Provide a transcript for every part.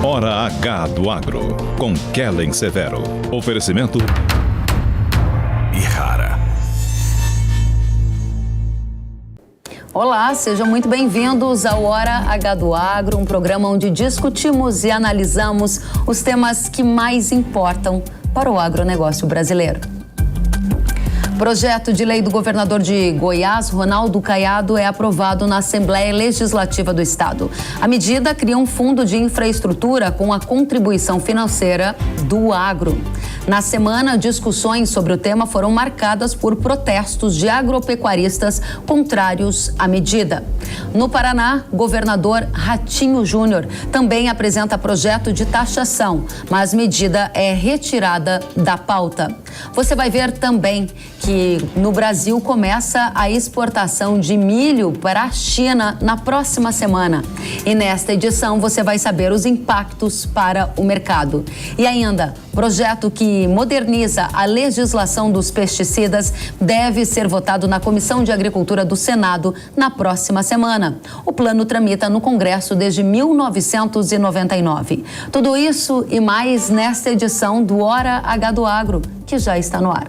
Hora H do Agro, com Kellen Severo. Oferecimento Ihara. Olá, sejam muito bem-vindos ao Hora H do Agro, um programa onde discutimos e analisamos os temas que mais importam para o agronegócio brasileiro. Projeto de lei do governador de Goiás, Ronaldo Caiado, é aprovado na Assembleia Legislativa do Estado. A medida cria um fundo de infraestrutura com a contribuição financeira do agro. Na semana, discussões sobre o tema foram marcadas por protestos de agropecuaristas contrários à medida. No Paraná, governador Ratinho Júnior também apresenta projeto de taxação, mas medida é retirada da pauta. Você vai ver também que no Brasil começa a exportação de milho para a China na próxima semana. E nesta edição você vai saber os impactos para o mercado. E ainda, projeto que moderniza a legislação dos pesticidas deve ser votado na Comissão de Agricultura do Senado na próxima semana. O plano tramita no Congresso desde 1999. Tudo isso e mais nesta edição do Hora H do Agro, que já está no ar.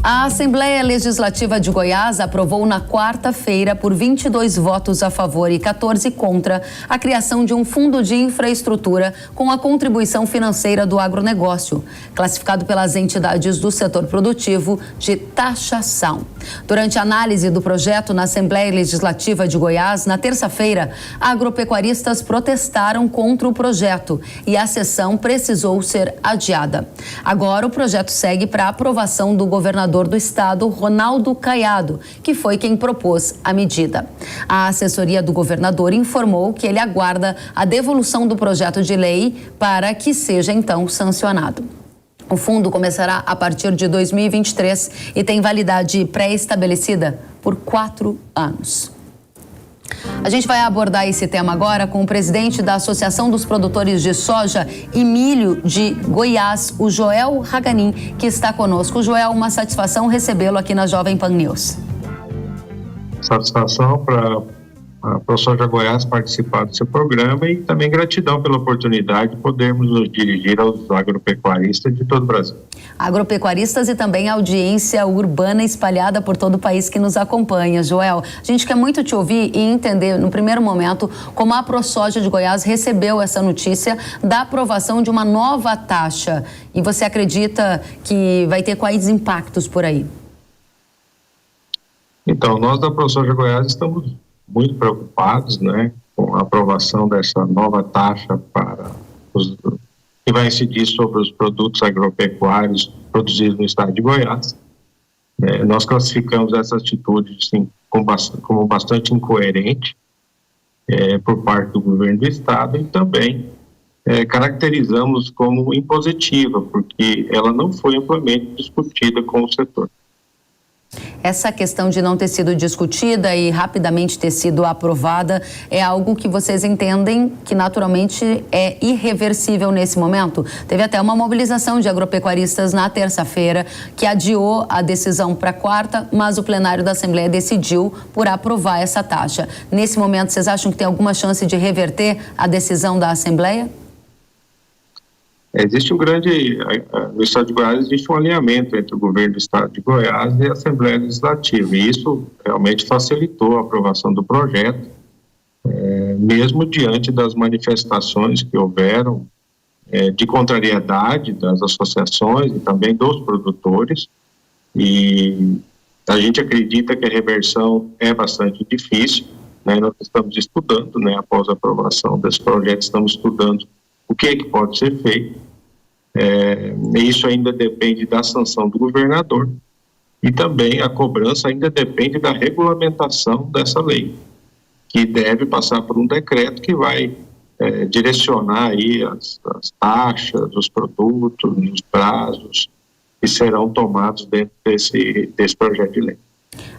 A Assembleia Legislativa de Goiás aprovou na quarta-feira, por 22 votos a favor e 14 contra, a criação de um fundo de infraestrutura com a contribuição financeira do agronegócio, classificado pelas entidades do setor produtivo de taxação. Durante a análise do projeto na Assembleia Legislativa de Goiás, na terça-feira, agropecuaristas protestaram contra o projeto e a sessão precisou ser adiada. Agora o projeto segue para aprovação do governador do estado, Ronaldo Caiado, que foi quem propôs a medida. A assessoria do governador informou que ele aguarda a devolução do projeto de lei para que seja então sancionado. O fundo começará a partir de 2023 e tem validade pré-estabelecida por 4 anos. A gente vai abordar esse tema agora com o presidente da Associação dos Produtores de Soja e Milho de Goiás, o Joel Haganin, que está conosco. Joel, uma satisfação recebê-lo aqui na Jovem Pan News. Satisfação para a ProSoja Goiás participar do seu programa e também gratidão pela oportunidade de podermos nos dirigir aos agropecuaristas de todo o Brasil. Agropecuaristas e também a audiência urbana espalhada por todo o país que nos acompanha. Joel, a gente quer muito te ouvir e entender, no primeiro momento, como a ProSoja de Goiás recebeu essa notícia da aprovação de uma nova taxa. E você acredita que vai ter quais impactos por aí? Então, nós da ProSoja Goiás estamos muito preocupados, né, com a aprovação dessa nova taxa que vai incidir sobre os produtos agropecuários produzidos no estado de Goiás. Nós classificamos essa atitude sim, como bastante incoerente por parte do governo do estado e também caracterizamos como impositiva, porque ela não foi amplamente discutida com o setor. Essa questão de não ter sido discutida e rapidamente ter sido aprovada é algo que vocês entendem que naturalmente é irreversível nesse momento? Teve até uma mobilização de agropecuaristas na terça-feira que adiou a decisão para quarta, mas o plenário da Assembleia decidiu por aprovar essa taxa. Nesse momento, vocês acham que tem alguma chance de reverter a decisão da Assembleia? Existe no estado de Goiás existe um alinhamento entre o governo do estado de Goiás e a Assembleia Legislativa, e isso realmente facilitou a aprovação do projeto, mesmo diante das manifestações que houveram de contrariedade das associações e também dos produtores, e a gente acredita que a reversão é bastante difícil, né? Nós estamos estudando, né, após a aprovação desse projeto, estamos estudando o que é que pode ser feito. Isso ainda depende da sanção do governador e também a cobrança ainda depende da regulamentação dessa lei, que deve passar por um decreto que vai direcionar aí as taxas, os produtos, os prazos que serão tomados dentro desse projeto de lei.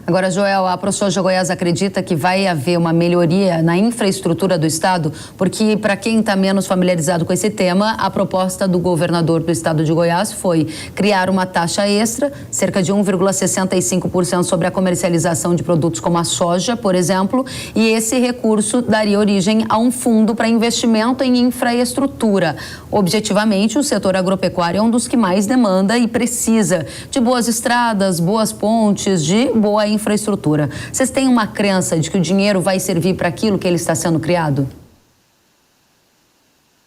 Agora, Joel, a ProSoja Goiás acredita que vai haver uma melhoria na infraestrutura do estado, porque, para quem está menos familiarizado com esse tema, a proposta do governador do estado de Goiás foi criar uma taxa extra, cerca de 1,65% sobre a comercialização de produtos como a soja, por exemplo, e esse recurso daria origem a um fundo para investimento em infraestrutura. Objetivamente, o setor agropecuário é um dos que mais demanda e precisa de boas estradas, boas pontes, de boa infraestrutura. Vocês têm uma crença de que o dinheiro vai servir para aquilo que ele está sendo criado?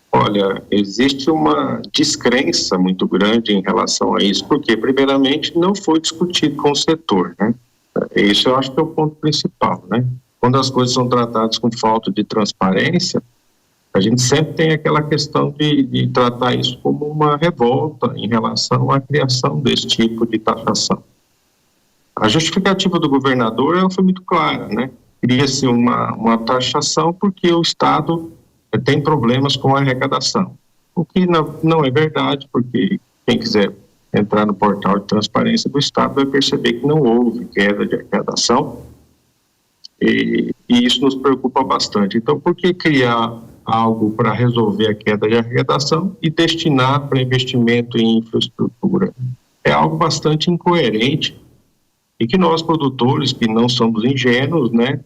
Olha, existe uma descrença muito grande em relação a isso, porque, primeiramente, não foi discutido com o setor, né? Isso eu acho que é o ponto principal, né? Quando as coisas são tratadas com falta de transparência, a gente sempre tem aquela questão de tratar isso como uma revolta em relação à criação desse tipo de taxação. A justificativa do governador foi muito clara, né? Cria-se uma taxação porque o Estado tem problemas com a arrecadação. O que não é verdade, porque quem quiser entrar no portal de transparência do Estado vai perceber que não houve queda de arrecadação e isso nos preocupa bastante. Então, por que criar algo para resolver a queda de arrecadação e destinar para investimento em infraestrutura? É algo bastante incoerente e que nós, produtores, que não somos ingênuos, né,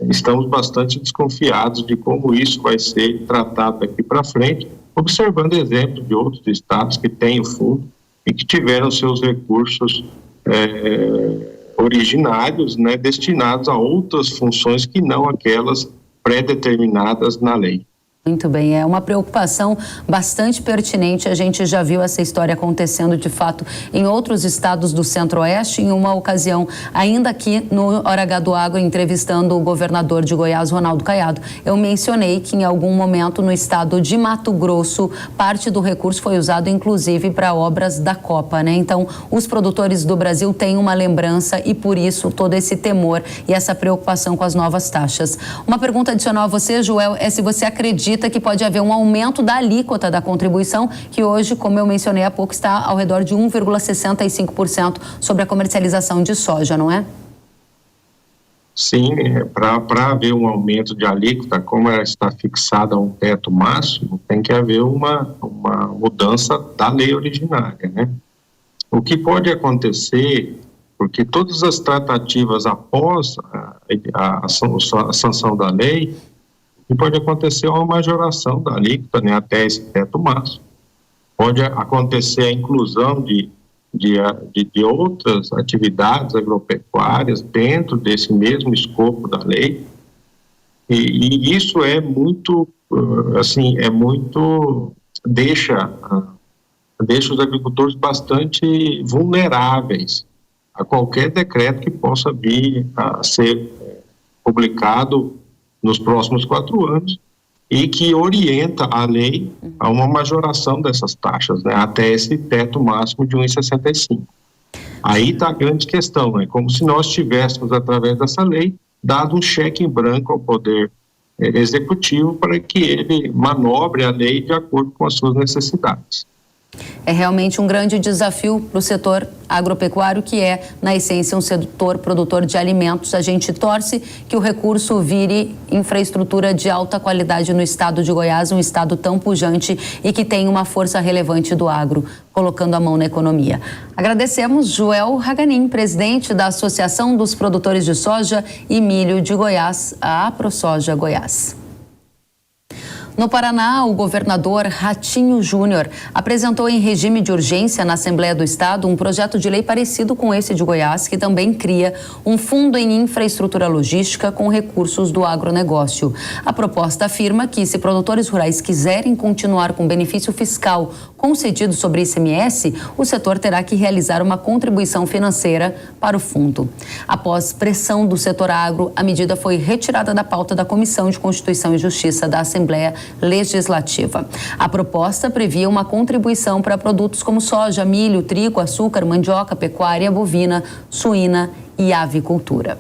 estamos bastante desconfiados de como isso vai ser tratado daqui para frente, observando exemplos de outros estados que têm o fundo e que tiveram seus recursos originários, né, destinados a outras funções que não aquelas pré-determinadas na lei. Muito bem, é uma preocupação bastante pertinente. A gente já viu essa história acontecendo, de fato, em outros estados do Centro-Oeste. Em uma ocasião, ainda aqui no Hora H do Agro, entrevistando o governador de Goiás, Ronaldo Caiado, eu mencionei que em algum momento no estado de Mato Grosso, parte do recurso foi usado, inclusive, para obras da Copa, né? Então, os produtores do Brasil têm uma lembrança e, por isso, todo esse temor e essa preocupação com as novas taxas. Uma pergunta adicional a você, Joel, é se você acredita que pode haver um aumento da alíquota da contribuição, que hoje, como eu mencionei há pouco, está ao redor de 1,65% sobre a comercialização de soja, não é? Sim, para haver um aumento de alíquota, como ela está fixada a um teto máximo, tem que haver uma mudança da lei originária, né? O que pode acontecer, porque todas as tratativas após a sanção da lei, e pode acontecer uma majoração da alíquota, né, até esse teto máximo. Pode acontecer a inclusão de outras atividades agropecuárias dentro desse mesmo escopo da lei. E isso é muito, deixa os agricultores bastante vulneráveis a qualquer decreto que possa vir a ser publicado nos próximos 4 anos e que orienta a lei a uma majoração dessas taxas, né, até esse teto máximo de 1,65. Aí está a grande questão, né, como se nós tivéssemos, através dessa lei, dado um cheque em branco ao Poder Executivo para que ele manobre a lei de acordo com as suas necessidades. É realmente um grande desafio para o setor agropecuário, que é, na essência, um setor produtor de alimentos. A gente torce que o recurso vire infraestrutura de alta qualidade no estado de Goiás, um estado tão pujante e que tem uma força relevante do agro, colocando a mão na economia. Agradecemos Joel Haganin, presidente da Associação dos Produtores de Soja e Milho de Goiás, a ProSoja Goiás. No Paraná, o governador Ratinho Júnior apresentou em regime de urgência na Assembleia do Estado um projeto de lei parecido com esse de Goiás, que também cria um fundo em infraestrutura logística com recursos do agronegócio. A proposta afirma que, se produtores rurais quiserem continuar com benefício fiscal concedido sobre ICMS, o setor terá que realizar uma contribuição financeira para o fundo. Após pressão do setor agro, a medida foi retirada da pauta da Comissão de Constituição e Justiça da Assembleia Legislativa. A proposta previa uma contribuição para produtos como soja, milho, trigo, açúcar, mandioca, pecuária bovina, suína e avicultura.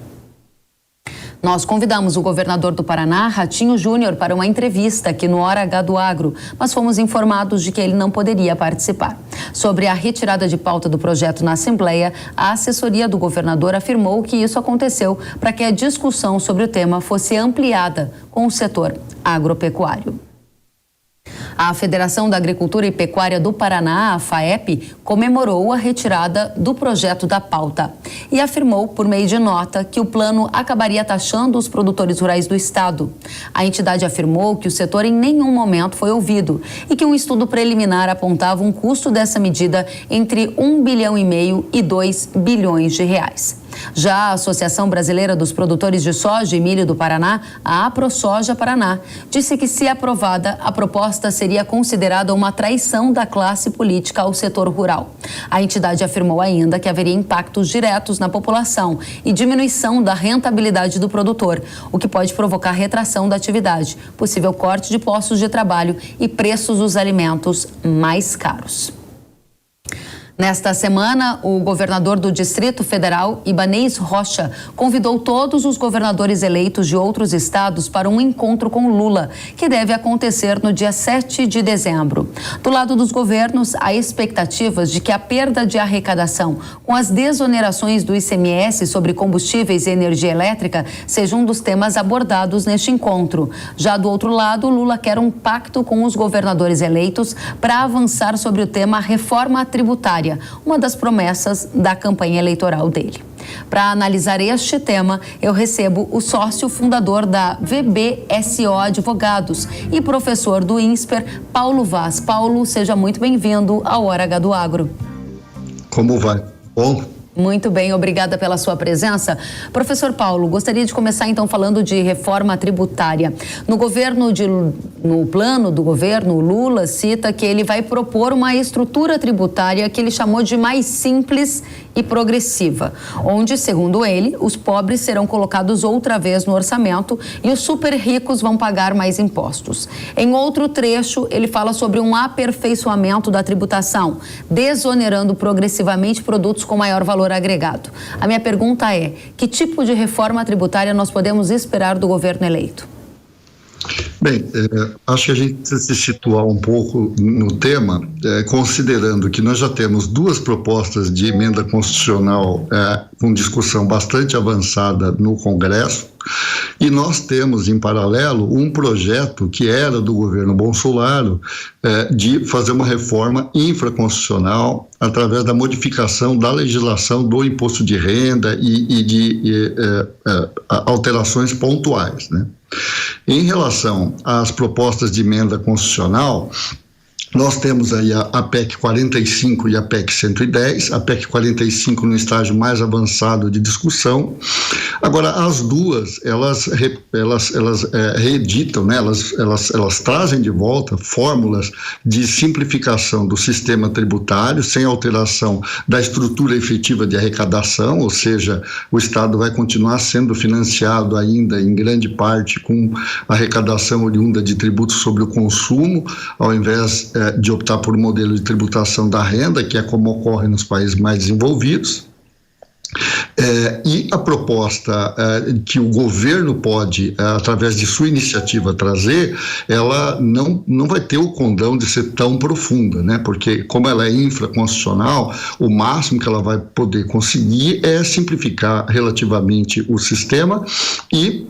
Nós convidamos o governador do Paraná, Ratinho Júnior, para uma entrevista aqui no Hora H do Agro, mas fomos informados de que ele não poderia participar. Sobre a retirada de pauta do projeto na Assembleia, a assessoria do governador afirmou que isso aconteceu para que a discussão sobre o tema fosse ampliada com o setor agropecuário. A Federação da Agricultura e Pecuária do Paraná, a FAEP, comemorou a retirada do projeto da pauta e afirmou, por meio de nota, que o plano acabaria taxando os produtores rurais do estado. A entidade afirmou que o setor em nenhum momento foi ouvido e que um estudo preliminar apontava um custo dessa medida entre 1,5 bilhão e 2 bilhões de reais. Já a Associação Brasileira dos Produtores de Soja e Milho do Paraná, a AproSoja Paraná, disse que, se aprovada, a proposta seria considerada uma traição da classe política ao setor rural. A entidade afirmou ainda que haveria impactos diretos na população e diminuição da rentabilidade do produtor, o que pode provocar retração da atividade, possível corte de postos de trabalho e preços dos alimentos mais caros. Nesta semana, o governador do Distrito Federal, Ibanez Rocha, convidou todos os governadores eleitos de outros estados para um encontro com Lula, que deve acontecer no dia 7 de dezembro. Do lado dos governos, há expectativas de que a perda de arrecadação com as desonerações do ICMS sobre combustíveis e energia elétrica seja um dos temas abordados neste encontro. Já do outro lado, Lula quer um pacto com os governadores eleitos para avançar sobre o tema reforma tributária, uma das promessas da campanha eleitoral dele. Para analisar este tema, eu recebo o sócio fundador da VBSO Advogados e professor do INSPER, Paulo Vaz. Paulo, seja muito bem-vindo ao Hora H do Agro. Como vai? Bom? Muito bem, obrigada pela sua presença. Professor Paulo, gostaria de começar então falando de reforma tributária. No plano do governo, Lula cita que ele vai propor uma estrutura tributária que ele chamou de mais simples e progressiva, onde, segundo ele, os pobres serão colocados outra vez no orçamento e os super ricos vão pagar mais impostos. Em outro trecho, ele fala sobre um aperfeiçoamento da tributação, desonerando progressivamente produtos com maior valor agregado. A minha pergunta é: que tipo de reforma tributária nós podemos esperar do governo eleito? Bem, acho que a gente precisa se situar um pouco no tema, considerando que nós já temos duas propostas de emenda constitucional com discussão bastante avançada no Congresso, e nós temos, em paralelo, um projeto que era do governo Bolsonaro de fazer uma reforma infraconstitucional através da modificação da legislação do imposto de renda e de alterações pontuais, né? Em relação às propostas de emenda constitucional, nós temos aí a PEC 45 e a PEC 110, a PEC 45 no estágio mais avançado de discussão. Agora, as duas, elas reeditam, né? Elas trazem de volta fórmulas de simplificação do sistema tributário, sem alteração da estrutura efetiva de arrecadação, ou seja, o Estado vai continuar sendo financiado ainda em grande parte com arrecadação oriunda de tributos sobre o consumo, ao invés de optar por um modelo de tributação da renda, que é como ocorre nos países mais desenvolvidos. E a proposta que o governo pode, através de sua iniciativa, trazer, ela não vai ter o condão de ser tão profunda, né? Porque, como ela é infraconstitucional, o máximo que ela vai poder conseguir é simplificar relativamente o sistema e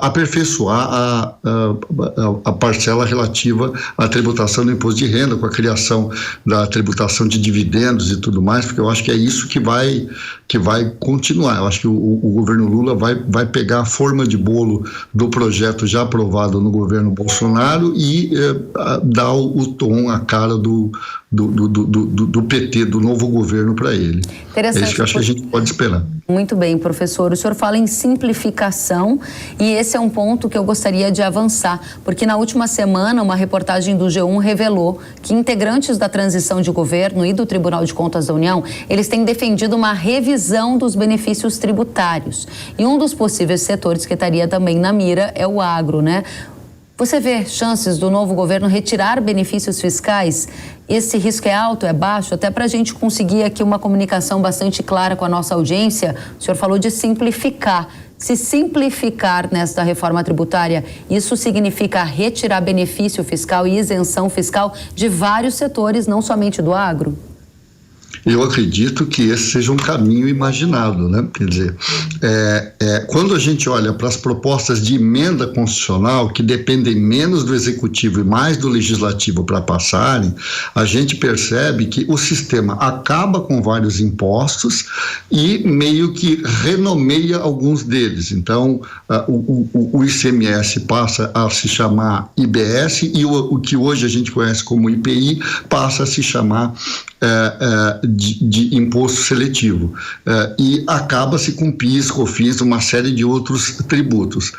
aperfeiçoar a parcela relativa à tributação do imposto de renda, com a criação da tributação de dividendos e tudo mais, porque eu acho que é isso que vai continuar. Eu acho que o governo Lula vai pegar a forma de bolo do projeto já aprovado no governo Bolsonaro e dar o tom, a cara do PT, do novo governo para ele. É isso que eu acho que a gente pode esperar. Muito bem, professor. O senhor fala em simplificação e esse é um ponto que eu gostaria de avançar, porque na última semana uma reportagem do G1 revelou que integrantes da transição de governo e do Tribunal de Contas da União, eles têm defendido uma revisão dos benefícios tributários. E um dos possíveis setores que estaria também na mira é o agro, né? Você vê chances do novo governo retirar benefícios fiscais? Esse risco é alto, é baixo? Até para a gente conseguir aqui uma comunicação bastante clara com a nossa audiência, o senhor falou de simplificar. Se simplificar nesta reforma tributária, isso significa retirar benefício fiscal e isenção fiscal de vários setores, não somente do agro? Eu acredito que esse seja um caminho imaginado, né? Quer dizer, quando a gente olha para as propostas de emenda constitucional, que dependem menos do executivo e mais do legislativo para passarem, a gente percebe que o sistema acaba com vários impostos e meio que renomeia alguns deles. Então, o ICMS passa a se chamar IBS e o que hoje a gente conhece como IPI passa a se chamar de imposto seletivo, e acaba-se com PIS, COFINS, uma série de outros tributos.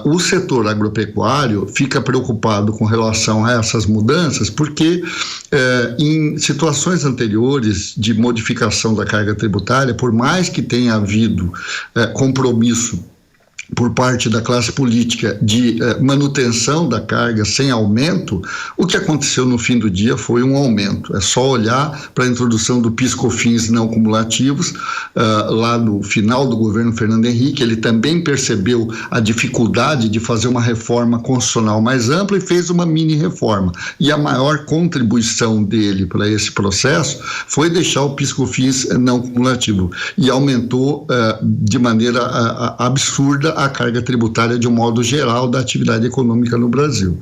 O setor agropecuário fica preocupado com relação a essas mudanças porque em situações anteriores de modificação da carga tributária, por mais que tenha havido compromisso por parte da classe política de manutenção da carga sem aumento, o que aconteceu no fim do dia foi um aumento. É só olhar para a introdução do PIS/COFINS não cumulativos, lá no final do governo Fernando Henrique. Ele também percebeu a dificuldade de fazer uma reforma constitucional mais ampla e fez uma mini reforma. E a maior contribuição dele para esse processo foi deixar o PIS/COFINS não cumulativo e aumentou de maneira absurda a carga tributária de um modo geral da atividade econômica no Brasil.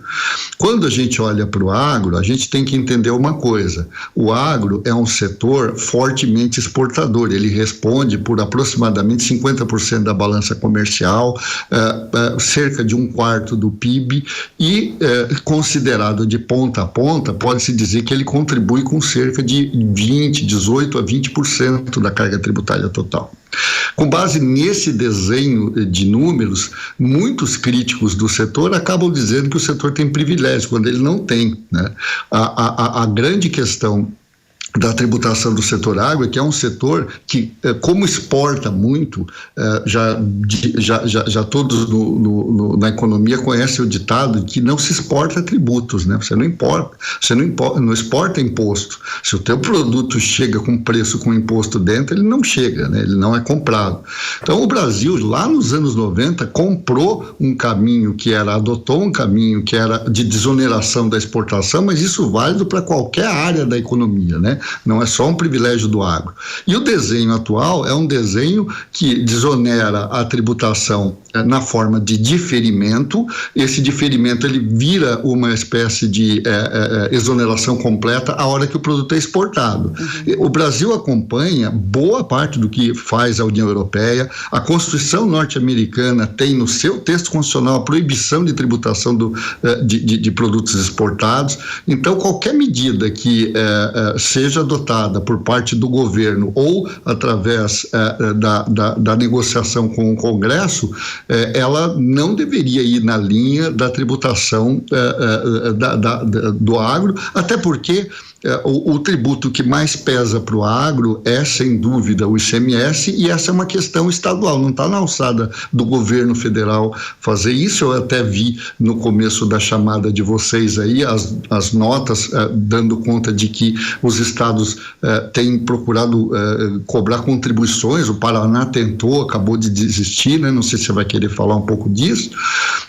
Quando a gente olha para o agro, a gente tem que entender uma coisa: o agro é um setor fortemente exportador, ele responde por aproximadamente 50% da balança comercial, cerca de 1/4 do PIB e, considerado de ponta a ponta, pode-se dizer que ele contribui com cerca de 18 a 20% da carga tributária total. Com base nesse desenho de números, muitos críticos do setor acabam dizendo que o setor tem privilégio, quando ele não tem, né? A grande questão da tributação do setor agro é que é um setor que, como exporta muito, já todos na economia conhecem o ditado que não se exporta tributos, né? Você não exporta imposto. Se o teu produto chega com preço com imposto dentro, ele não chega, né? Ele não é comprado. Então o Brasil, lá nos anos 90, adotou um caminho que era de desoneração da exportação, mas isso válido para qualquer área da economia, né? Não é só um privilégio do agro. E o desenho atual é um desenho que desonera a tributação na forma de diferimento. Esse diferimento ele vira uma espécie de exoneração completa a hora que o produto é exportado. O Brasil acompanha boa parte do que faz a União Europeia. A Constituição norte-americana tem no seu texto constitucional a proibição de tributação de produtos exportados. Então, qualquer medida que seja adotada por parte do governo ou através da negociação com o Congresso, ela não deveria ir na linha da tributação do agro, até porque o tributo que mais pesa para o agro é, sem dúvida, o ICMS, e essa é uma questão estadual, não está na alçada do governo federal fazer isso. Eu até vi no começo da chamada de vocês aí as notas dando conta de que os estados têm procurado cobrar contribuições. O Paraná tentou, acabou de desistir, né? Não sei se você vai querer falar um pouco disso,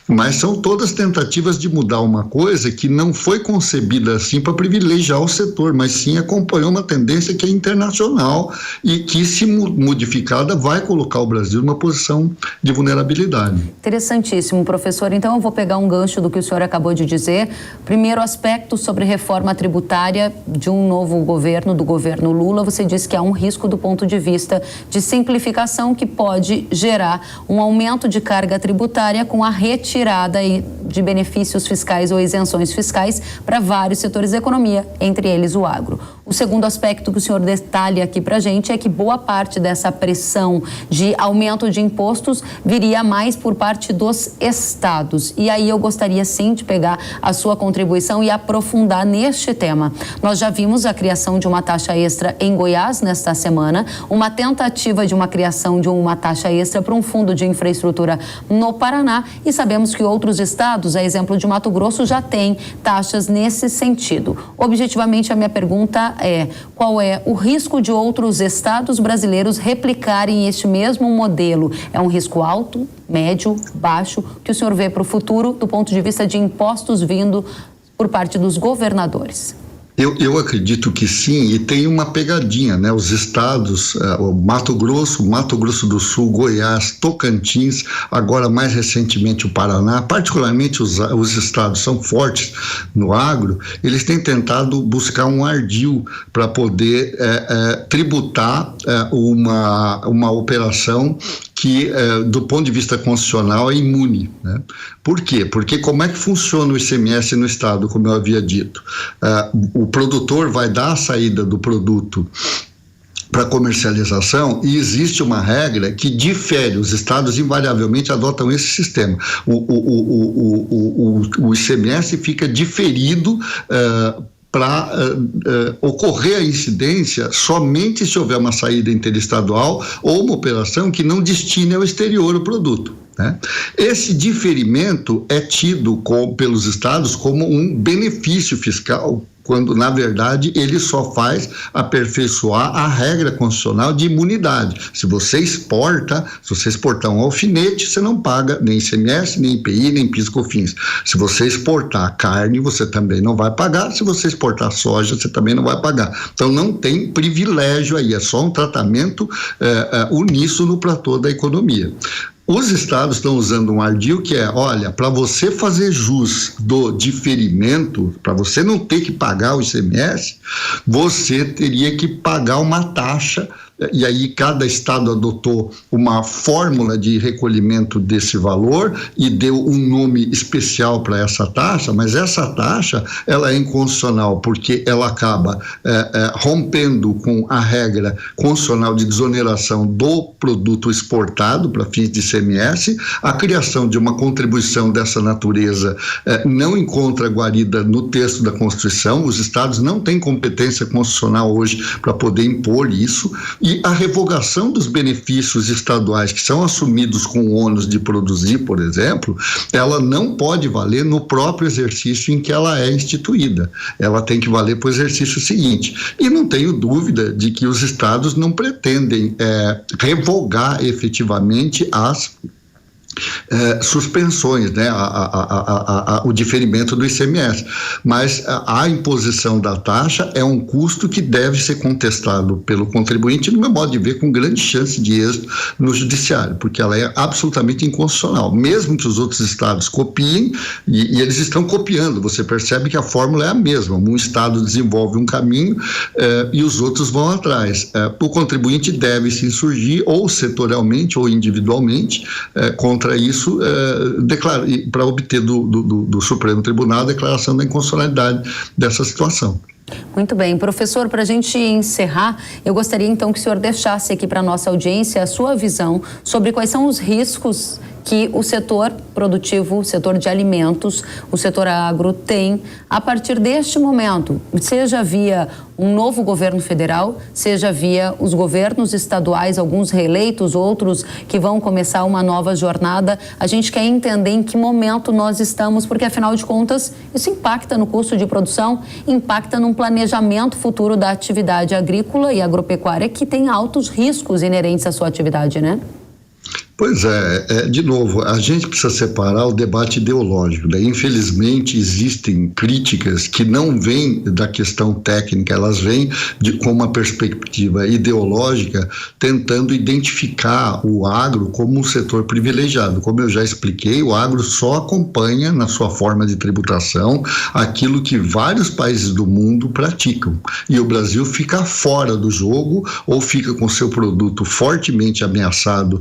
mas são todas tentativas de mudar uma coisa que não foi concebida assim para privilegiar o setor, mas sim acompanhou uma tendência que é internacional e que, se modificada, vai colocar o Brasil numa posição de vulnerabilidade. Interessantíssimo, professor. Então eu vou pegar um gancho do que o senhor acabou de dizer. Primeiro aspecto sobre reforma tributária de um novo governo, do governo Lula. Você disse que há um risco do ponto de vista de simplificação que pode gerar um aumento de carga tributária com a retirada de benefícios fiscais ou isenções fiscais para vários setores da economia, entre eles o agro. O segundo aspecto que o senhor detalha aqui para a gente é que boa parte dessa pressão de aumento de impostos viria mais por parte dos estados. E aí eu gostaria sim de pegar a sua contribuição e aprofundar neste tema. Nós já vimos a criação de uma taxa extra em Goiás nesta semana, uma tentativa de uma criação de uma taxa extra para um fundo de infraestrutura no Paraná, e sabemos que outros estados, a exemplo de Mato Grosso, já têm taxas nesse sentido. Objetivamente, a minha pergunta é: qual é o risco de outros estados brasileiros replicarem este mesmo modelo? É um risco alto, médio, baixo, que o senhor vê para o futuro do ponto de vista de impostos vindo por parte dos governadores? Eu acredito que sim, e tem uma pegadinha, né? Os estados, o Mato Grosso do Sul, Goiás, Tocantins, agora mais recentemente o Paraná, particularmente os estados são fortes no agro, eles têm tentado buscar um ardil para poder tributar uma operação que, do ponto de vista constitucional, é imune, né? Por quê? Porque como é que funciona o ICMS no estado, como eu havia dito? O produtor vai dar a saída do produto para comercialização e existe uma regra que difere. Os estados invariavelmente adotam esse sistema. O ICMS fica diferido para ocorrer a incidência somente se houver uma saída interestadual ou uma operação que não destine ao exterior o produto, né? Esse diferimento é tido pelos estados como um benefício fiscal, quando, na verdade, ele só faz aperfeiçoar a regra constitucional de imunidade. Se você exportar um alfinete, você não paga nem ICMS, nem IPI, nem PIS/COFINS. Se você exportar carne, você também não vai pagar. Se você exportar soja, você também não vai pagar. Então, não tem privilégio aí, é só um tratamento uníssono para toda a economia. Os estados estão usando um ardil que é, olha, para você fazer jus do diferimento, para você não ter que pagar o ICMS, você teria que pagar uma taxa, e aí cada estado adotou uma fórmula de recolhimento desse valor e deu um nome especial para essa taxa, mas essa taxa ela é inconstitucional porque ela acaba rompendo com a regra constitucional de desoneração do produto exportado para fins de ICMS. A criação de uma contribuição dessa natureza não encontra guarida no texto da Constituição. Os estados não têm competência constitucional hoje para poder impor isso, e a revogação dos benefícios estaduais que são assumidos com o ônus de produzir, por exemplo, ela não pode valer no próprio exercício em que ela é instituída. Ela tem que valer para o exercício seguinte. E não tenho dúvida de que os estados não pretendem revogar efetivamente as suspensões, né, o diferimento do ICMS, mas a imposição da taxa é um custo que deve ser contestado pelo contribuinte, no meu modo de ver, com grande chance de êxito no judiciário, porque ela é absolutamente inconstitucional, mesmo que os outros estados copiem, e eles estão copiando. Você percebe que a fórmula é a mesma, um estado desenvolve um caminho e os outros vão atrás. O contribuinte deve se insurgir ou setorialmente ou individualmente contra isso, para obter do Supremo Tribunal a declaração da inconstitucionalidade dessa situação. Muito bem. Professor, para a gente encerrar, eu gostaria então que o senhor deixasse aqui para a nossa audiência a sua visão sobre quais são os riscos que o setor produtivo, o setor de alimentos, o setor agro tem a partir deste momento, seja via um novo governo federal, seja via os governos estaduais, alguns reeleitos, outros que vão começar uma nova jornada. A gente quer entender em que momento nós estamos, porque afinal de contas isso impacta no custo de produção, impacta num planejamento futuro da atividade agrícola e agropecuária que tem altos riscos inerentes à sua atividade, né? Pois de novo, a gente precisa separar o debate ideológico, né? Infelizmente existem críticas que não vêm da questão técnica, elas vêm com uma perspectiva ideológica, tentando identificar o agro como um setor privilegiado. Como eu já expliquei, o agro só acompanha na sua forma de tributação aquilo que vários países do mundo praticam, e o Brasil fica fora do jogo ou fica com seu produto fortemente ameaçado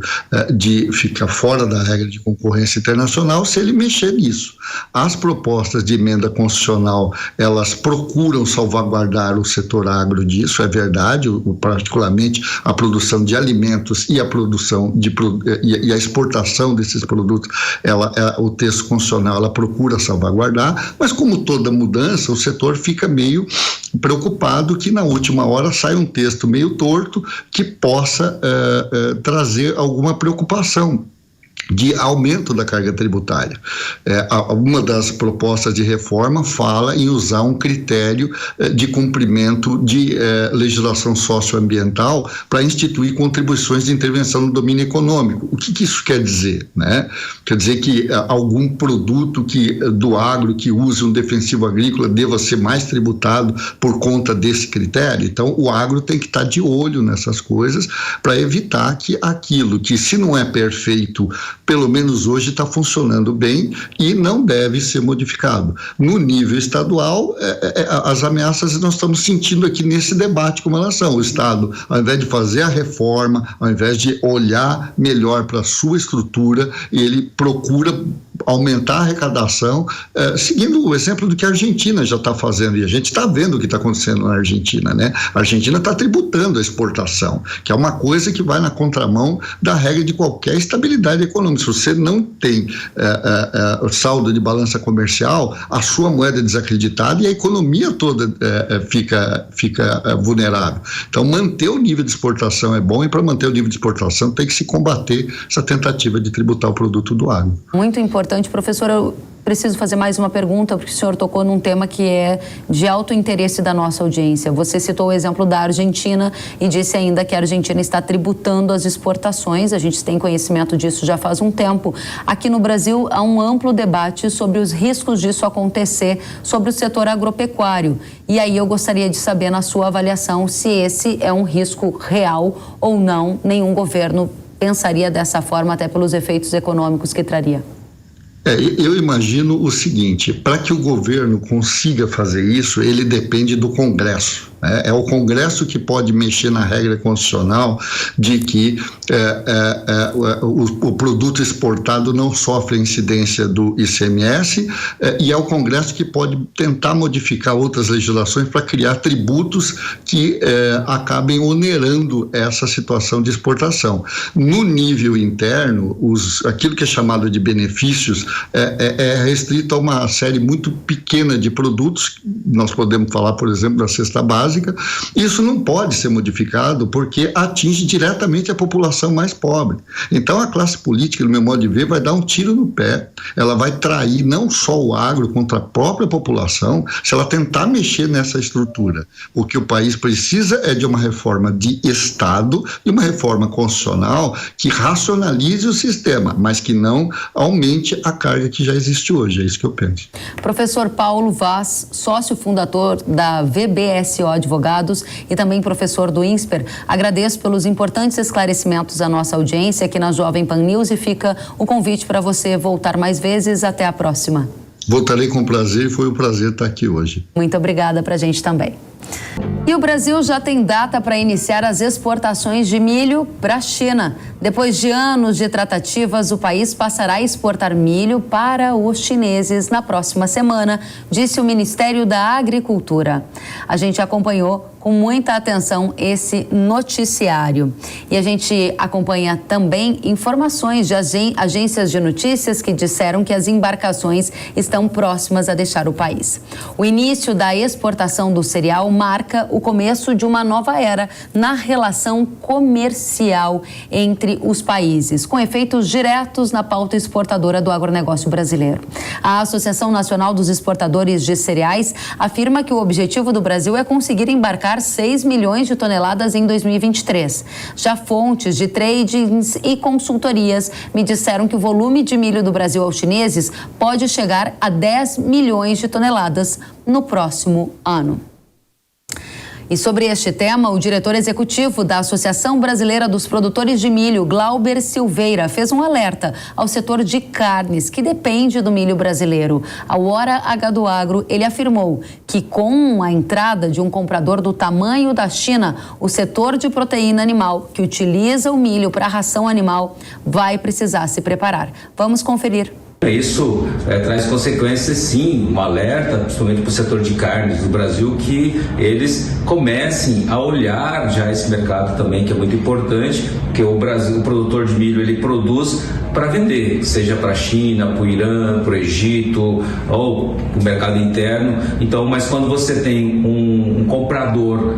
de de ficar fora da regra de concorrência internacional se ele mexer nisso. As propostas de emenda constitucional, elas procuram salvaguardar o setor agro disso, é verdade, particularmente a produção de alimentos e a produção e a exportação desses produtos, o texto constitucional ela procura salvaguardar, mas como toda mudança, o setor fica meio preocupado que na última hora sai um texto meio torto que possa trazer alguma preocupação de aumento da carga tributária. Uma das propostas de reforma fala em usar um critério de cumprimento de legislação socioambiental para instituir contribuições de intervenção no domínio econômico. O que isso quer dizer, né? Quer dizer que algum produto do agro que use um defensivo agrícola deva ser mais tributado por conta desse critério? Então, o agro tem que estar de olho nessas coisas para evitar que aquilo que, se não é perfeito, pelo menos hoje está funcionando bem e não deve ser modificado. No nível estadual, as ameaças nós estamos sentindo aqui nesse debate como elas são. O Estado, ao invés de fazer a reforma, ao invés de olhar melhor para a sua estrutura, ele procura aumentar a arrecadação, seguindo o exemplo do que a Argentina já está fazendo, e a gente está vendo o que está acontecendo na Argentina, né? A Argentina está tributando a exportação, que é uma coisa que vai na contramão da regra de qualquer estabilidade econômica. Se você não tem saldo de balança comercial, a sua moeda é desacreditada e a economia toda fica vulnerável. Então, manter o nível de exportação é bom, e para manter o nível de exportação tem que se combater essa tentativa de tributar o produto do agro. Muito importante. Professor, eu preciso fazer mais uma pergunta, porque o senhor tocou num tema que é de alto interesse da nossa audiência. Você citou o exemplo da Argentina e disse ainda que a Argentina está tributando as exportações. A gente tem conhecimento disso já faz um tempo. Aqui no Brasil, há um amplo debate sobre os riscos disso acontecer sobre o setor agropecuário. E aí eu gostaria de saber, na sua avaliação, se esse é um risco real ou não. Nenhum governo pensaria dessa forma, até pelos efeitos econômicos que traria. Eu imagino o seguinte: para que o governo consiga fazer isso, ele depende do Congresso. É o Congresso que pode mexer na regra constitucional de que o produto exportado não sofre a incidência do ICMS, e é o Congresso que pode tentar modificar outras legislações para criar tributos que acabem onerando essa situação de exportação. No nível interno, aquilo que é chamado de benefícios é restrito a uma série muito pequena de produtos. Nós podemos falar, por exemplo, da cesta básica. Isso não pode ser modificado porque atinge diretamente a população mais pobre. Então, a classe política, no meu modo de ver, vai dar um tiro no pé. Ela vai trair não só o agro contra a própria população, se ela tentar mexer nessa estrutura. O que o país precisa é de uma reforma de Estado e uma reforma constitucional que racionalize o sistema, mas que não aumente a carga que já existe hoje. É isso que eu penso. Professor Paulo Vaz, sócio fundador da VBSO Advogados e também professor do INSPER, agradeço pelos importantes esclarecimentos à nossa audiência aqui na Jovem Pan News, e fica o convite para você voltar mais vezes. Até a próxima. Voltarei com prazer, e foi um prazer estar aqui hoje. Muito obrigada para a gente também. E o Brasil já tem data para iniciar as exportações de milho para a China. Depois de anos de tratativas, o país passará a exportar milho para os chineses na próxima semana, disse o Ministério da Agricultura. A gente acompanhou com muita atenção esse noticiário. E a gente acompanha também informações de agências de notícias que disseram que as embarcações estão próximas a deixar o país. O início da exportação do cereal marca o começo de uma nova era na relação comercial entre os países, com efeitos diretos na pauta exportadora do agronegócio brasileiro. A Associação Nacional dos Exportadores de Cereais afirma que o objetivo do Brasil é conseguir embarcar 6 milhões de toneladas em 2023. Já fontes de tradings e consultorias me disseram que o volume de milho do Brasil aos chineses pode chegar a 10 milhões de toneladas no próximo ano. E sobre este tema, o diretor executivo da Associação Brasileira dos Produtores de Milho, Glauber Silveira, fez um alerta ao setor de carnes, que depende do milho brasileiro. Ao Hora H do Agro, ele afirmou que com a entrada de um comprador do tamanho da China, o setor de proteína animal, que utiliza o milho para ração animal, vai precisar se preparar. Vamos conferir. Isso traz consequências, sim, um alerta, principalmente para o setor de carnes do Brasil, que eles comecem a olhar já esse mercado também, que é muito importante, porque o Brasil, o produtor de milho, ele produz para vender, seja para a China, para o Irã, para o Egito ou para o mercado interno. Então, mas quando você tem um comprador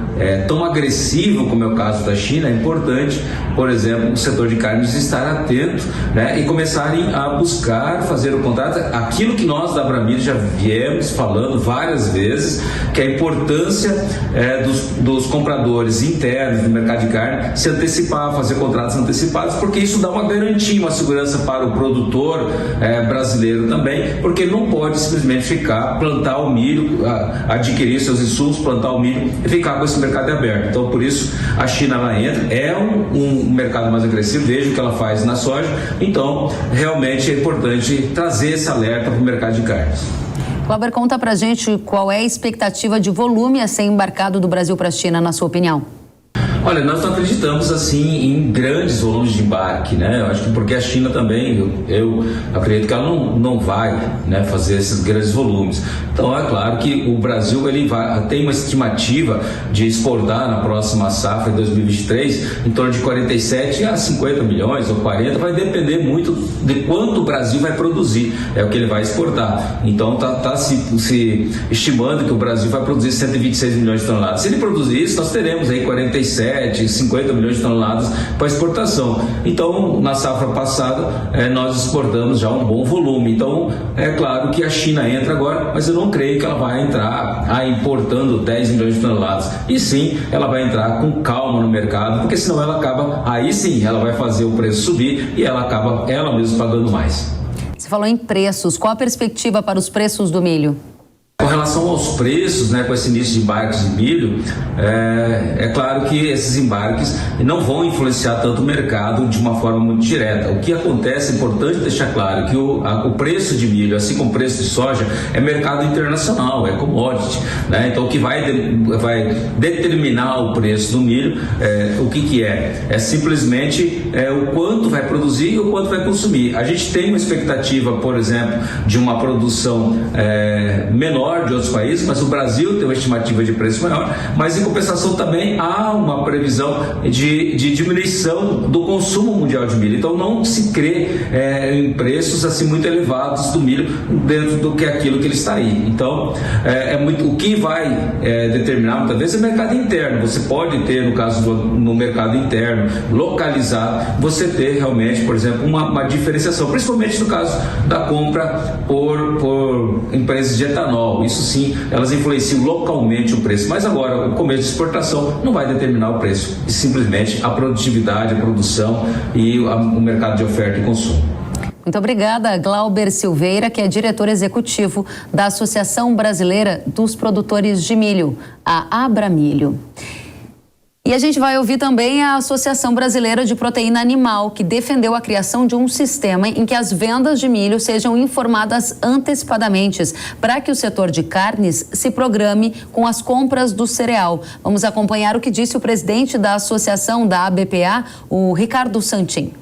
tão agressivo como é o caso da China, é importante, por exemplo, o setor de carnes estar atento, né, e começarem a buscar fazer o contrato, aquilo que nós da Abramilho já viemos falando várias vezes, que é a importância dos compradores internos do mercado de carne se antecipar, fazer contratos antecipados, porque isso dá uma garantia, uma segurança para o produtor brasileiro também, porque ele não pode simplesmente plantar o milho, adquirir seus insumos, plantar o milho e ficar com esse mercado aberto. Então, por isso, a China lá entra, é um mercado mais agressivo, veja o que ela faz na soja, então, realmente é importante trazer esse alerta para o mercado de carnes. Glauber, conta pra gente qual é a expectativa de volume a ser embarcado do Brasil para a China, na sua opinião. Olha, nós não acreditamos assim em grandes volumes de embarque, né? Eu acho que porque a China também, eu acredito que ela não vai, né, fazer esses grandes volumes. Então é claro que o Brasil tem uma estimativa de exportar na próxima safra de 2023 em torno de 47 a 50 milhões ou 40, vai depender muito de quanto o Brasil vai produzir, é o que ele vai exportar. Então tá se estimando que o Brasil vai produzir 126 milhões de toneladas. Se ele produzir isso, nós teremos aí 47, 50 milhões de toneladas para exportação. Então, na safra passada, nós exportamos já um bom volume. Então, é claro que a China entra agora, mas eu não creio que ela vai entrar importando 10 milhões de toneladas. E sim, ela vai entrar com calma no mercado, porque senão ela acaba, aí sim, ela vai fazer o preço subir e ela acaba ela mesma pagando mais. Você falou em preços. Qual a perspectiva para os preços do milho? Com relação aos preços, né, com esse início de embarques de milho, é claro que esses embarques não vão influenciar tanto o mercado de uma forma muito direta. O que acontece, é importante deixar claro, que o preço de milho, assim como o preço de soja, é mercado internacional, é commodity, né? Então o que vai determinar o preço do milho, o que é? É simplesmente o quanto vai produzir e o quanto vai consumir. A gente tem uma expectativa, por exemplo, de uma produção menor de outros países, mas o Brasil tem uma estimativa de preço maior, mas em compensação também há uma previsão de diminuição do consumo mundial de milho. Então não se crê em preços assim muito elevados do milho dentro do que aquilo que ele está aí. Então o que vai determinar muitas vezes é o mercado interno. Você pode ter, no caso no mercado interno localizado, você ter realmente, por exemplo, uma diferenciação, principalmente no caso da compra por empresas de etanol. Isso sim, elas influenciam localmente o preço, mas agora o começo de exportação não vai determinar o preço, e simplesmente a produtividade, a produção e o mercado de oferta e consumo. Muito obrigada, Glauber Silveira, que é diretor executivo da Associação Brasileira dos Produtores de Milho, a Abramilho. E a gente vai ouvir também a Associação Brasileira de Proteína Animal, que defendeu a criação de um sistema em que as vendas de milho sejam informadas antecipadamente, para que o setor de carnes se programe com as compras do cereal. Vamos acompanhar o que disse o presidente da associação da ABPA, o Ricardo Santin.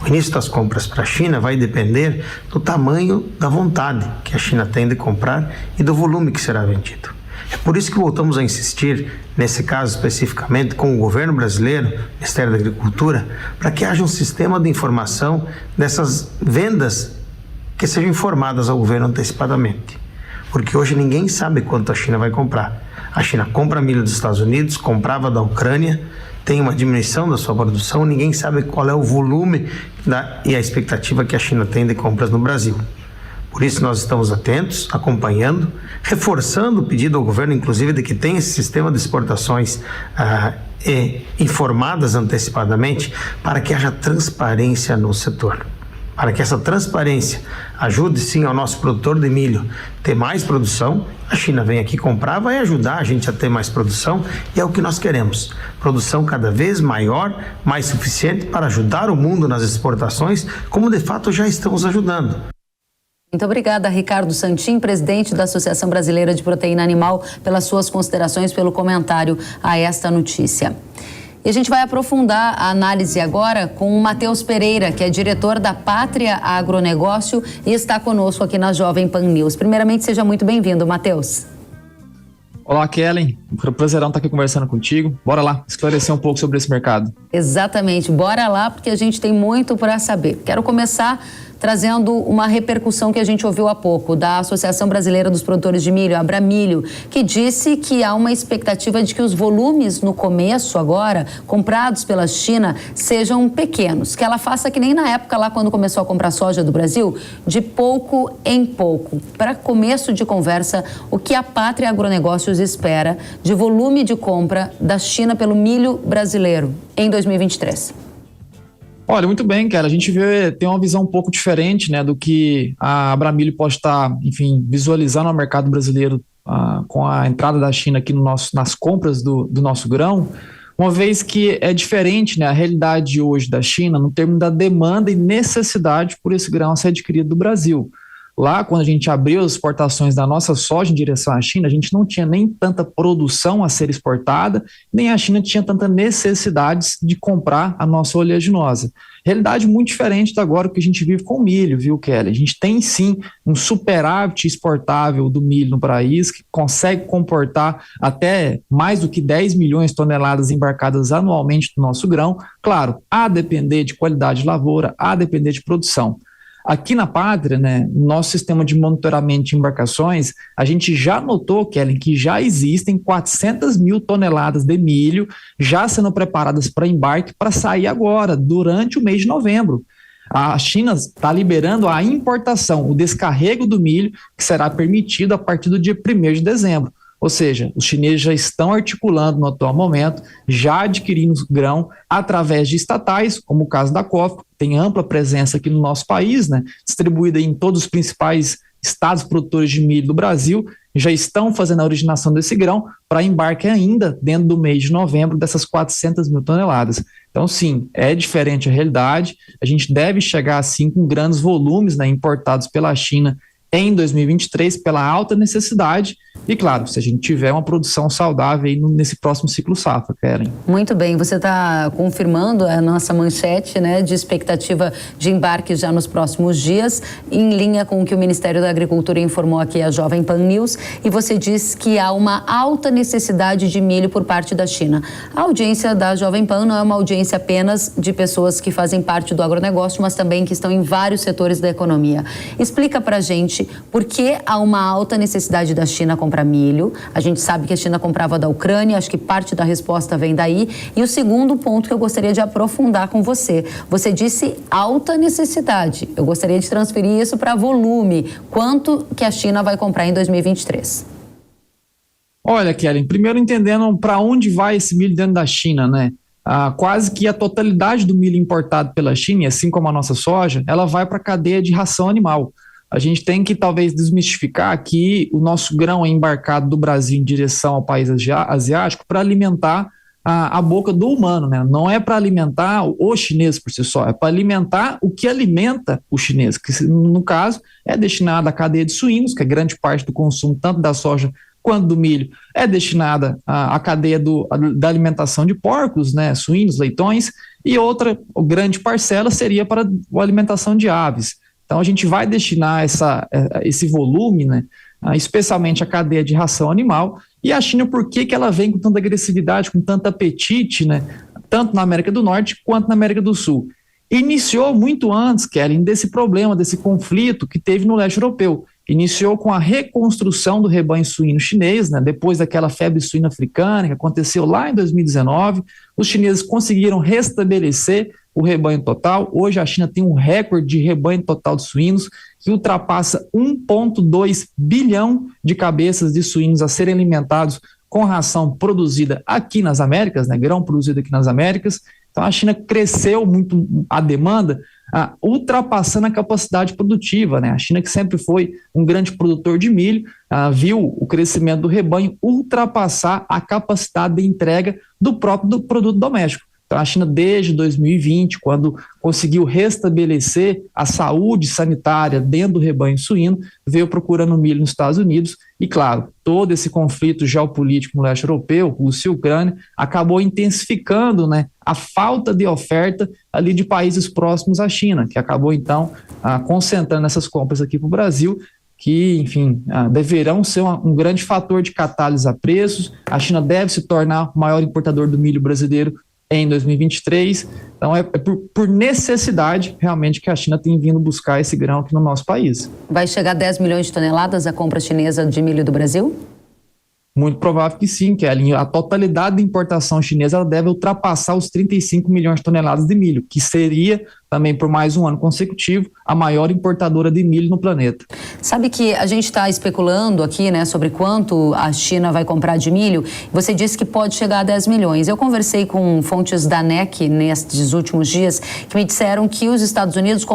O início das compras para a China vai depender do tamanho da vontade que a China tem de comprar e do volume que será vendido. É por isso que voltamos a insistir, nesse caso especificamente, com o governo brasileiro, Ministério da Agricultura, para que haja um sistema de informação dessas vendas que sejam informadas ao governo antecipadamente. Porque hoje ninguém sabe quanto a China vai comprar. A China compra milho dos Estados Unidos, comprava da Ucrânia, tem uma diminuição da sua produção, ninguém sabe qual é o volume e a expectativa que a China tem de compras no Brasil. Por isso nós estamos atentos, acompanhando, reforçando o pedido ao governo, inclusive, de que tenha esse sistema de exportações informadas antecipadamente, para que haja transparência no setor. para que essa transparência ajude sim ao nosso produtor de milho ter mais produção. A China vem aqui comprar, vai ajudar a gente a ter mais produção e é o que nós queremos. Produção cada vez maior, mais suficiente para ajudar o mundo nas exportações, como de fato já estamos ajudando. Muito obrigada, Ricardo Santin, presidente da Associação Brasileira de Proteína Animal, pelas suas considerações, pelo comentário a esta notícia. E a gente vai aprofundar a análise agora com o Matheus Pereira, que é diretor da Pátria Agronegócio e está conosco aqui na Jovem Pan News. Primeiramente, seja muito bem-vindo, Matheus. Olá, Kellen. Foi um prazerão estar aqui conversando contigo. Bora lá, esclarecer um pouco sobre esse mercado. Exatamente, bora lá, porque a gente tem muito para saber. Quero começar trazendo uma repercussão que a gente ouviu há pouco da Associação Brasileira dos Produtores de Milho, a Abramilho, que disse que há uma expectativa de que os volumes no começo agora, comprados pela China, sejam pequenos, que ela faça que nem na época lá quando começou a comprar soja do Brasil, de pouco em pouco. Para começo de conversa, o que a Pátria Agronegócios espera de volume de compra da China pelo milho brasileiro em 2023? Olha, muito bem, cara. A gente tem uma visão um pouco diferente, né, do que a Abramilho pode estar, enfim, visualizando no mercado brasileiro com a entrada da China aqui nas compras do nosso grão, uma vez que é diferente, né, a realidade hoje da China no termo da demanda e necessidade por esse grão a ser adquirido do Brasil. Lá, quando a gente abriu as exportações da nossa soja em direção à China, a gente não tinha nem tanta produção a ser exportada, nem a China tinha tanta necessidade de comprar a nossa oleaginosa. Realidade muito diferente da agora que a gente vive com o milho, viu, Kelly? A gente tem sim um superávit exportável do milho no país, que consegue comportar até mais do que 10 milhões de toneladas embarcadas anualmente do nosso grão. Claro, a depender de qualidade de lavoura, a depender de produção. Aqui na Pátria, né, no nosso sistema de monitoramento de embarcações, a gente já notou, Kellen, que já existem 400 mil toneladas de milho já sendo preparadas para embarque para sair agora, durante o mês de novembro. A China está liberando a importação, o descarrego do milho, que será permitido a partir do dia 1º de dezembro. Ou seja, os chineses já estão articulando no atual momento, já adquirindo grão através de estatais, como o caso da COFCO, que tem ampla presença aqui no nosso país, né, distribuída em todos os principais estados produtores de milho do Brasil, já estão fazendo a originação desse grão para embarque ainda dentro do mês de novembro dessas 400 mil toneladas. Então, sim, é diferente a realidade, a gente deve chegar assim com grandes volumes, né, importados pela China em 2023 pela alta necessidade e, claro, se a gente tiver uma produção saudável aí nesse próximo ciclo safra, Kellen. Muito bem, você está confirmando a nossa manchete, né, de expectativa de embarque já nos próximos dias, em linha com o que o Ministério da Agricultura informou aqui à Jovem Pan News, e você diz que há uma alta necessidade de milho por parte da China. A audiência da Jovem Pan não é uma audiência apenas de pessoas que fazem parte do agronegócio, mas também que estão em vários setores da economia. Explica pra gente por que há uma alta necessidade da China comprar milho. A gente sabe que a China comprava da Ucrânia, acho que parte da resposta vem daí. E o segundo ponto que eu gostaria de aprofundar com você. Você disse alta necessidade. Eu gostaria de transferir isso para volume. Quanto que a China vai comprar em 2023? Olha, Kellen, primeiro entendendo para onde vai esse milho dentro da China, né? Quase que a totalidade do milho importado pela China, assim como a nossa soja, ela vai para a cadeia de ração animal. A gente tem que talvez desmistificar que o nosso grão é embarcado do Brasil em direção ao país asiático para alimentar a boca do humano, né? Não é para alimentar o chinês por si só, é para alimentar o que alimenta o chinês, que no caso é destinado à cadeia de suínos, que é grande parte do consumo tanto da soja quanto do milho, é destinada à cadeia da alimentação de porcos, né? Suínos, leitões, e outra grande parcela seria para a alimentação de aves. Então, a gente vai destinar esse volume, né, especialmente a cadeia de ração animal. E a China, por que ela vem com tanta agressividade, com tanto apetite, né, tanto na América do Norte quanto na América do Sul? Iniciou muito antes, Kellen, desse problema, desse conflito que teve no leste europeu. Iniciou com a reconstrução do rebanho suíno chinês, né, depois daquela febre suína africana que aconteceu lá em 2019. Os chineses conseguiram restabelecer o rebanho total. Hoje a China tem um recorde de rebanho total de suínos que ultrapassa 1,2 bilhão de cabeças de suínos a serem alimentados com ração produzida aqui nas Américas, né, grão produzido aqui nas Américas. Então a China cresceu muito a demanda, ultrapassando a capacidade produtiva, né? A China, que sempre foi um grande produtor de milho, viu o crescimento do rebanho ultrapassar a capacidade de entrega do próprio produto doméstico. Então a China, desde 2020, quando conseguiu restabelecer a saúde sanitária dentro do rebanho suíno, veio procurando milho nos Estados Unidos e, claro, todo esse conflito geopolítico no leste europeu, Rússia e Ucrânia, acabou intensificando, né, a falta de oferta ali de países próximos à China, que acabou, então, concentrando essas compras aqui para o Brasil, que, enfim, deverão ser um grande fator de catálise a preços. A China deve se tornar o maior importador do milho brasileiro em 2023, então é por necessidade realmente que a China tem vindo buscar esse grão aqui no nosso país. Vai chegar a 10 milhões de toneladas a compra chinesa de milho do Brasil? Muito provável que sim, Kelly. A totalidade da importação chinesa ela deve ultrapassar os 35 milhões de toneladas de milho, que seria também por mais um ano consecutivo a maior importadora de milho no planeta. Sabe que a gente está especulando aqui, né, sobre quanto a China vai comprar de milho. Você disse que pode chegar a 10 milhões. Eu conversei com fontes da NEC nestes últimos dias que me disseram que os Estados Unidos